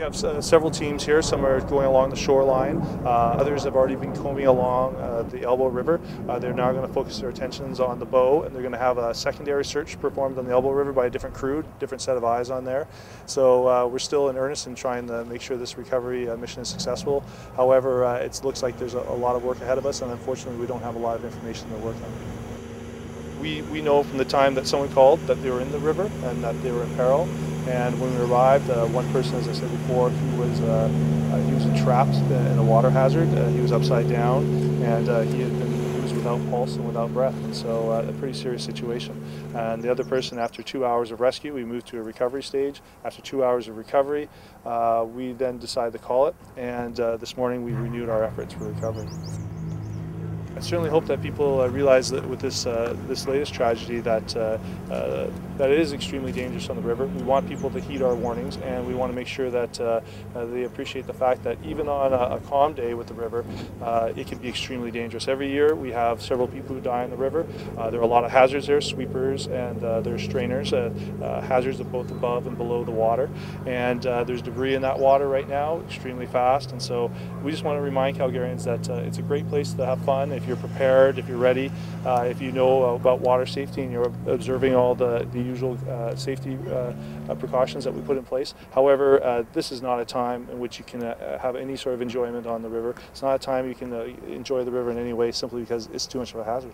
have several teams here. Some are going along the shoreline. Others have already been combing along the Elbow River. They're now going to focus their attentions on the bow, and they're going to have a secondary search performed on the Elbow River by a different crew, different set of eyes on there. So we're still in earnest in trying to make sure this recovery mission is successful. However, it looks like there's a lot of work ahead of us, and unfortunately we don't have a lot of information to work on. We know from the time that someone called that they were in the river and that they were in peril. And when we arrived, one person, as I said before, he was entrapped in a water hazard. He was upside down, and he was without pulse and without breath, and so a pretty serious situation. And the other person, after 2 hours of rescue, we moved to a recovery stage. After 2 hours of recovery, we then decided to call it, and this morning we renewed our efforts for recovery. I certainly hope that people realize that with this latest tragedy that it is extremely dangerous on the river. We want people to heed our warnings, and we want to make sure that they appreciate the fact that even on a calm day with the river, it can be extremely dangerous. Every year we have several people who die on the river. There are a lot of hazards there, sweepers, and there's strainers, hazards of both above and below the water. And there's debris in that water right now, extremely fast. And so we just want to remind Calgarians that it's a great place to have fun if you're prepared, if you're ready, if you know about water safety and you're observing all the usual safety precautions that we put in place. However, this is not a time in which you can have any sort of enjoyment on the river. It's not a time you can enjoy the river in any way simply because it's too much of a hazard.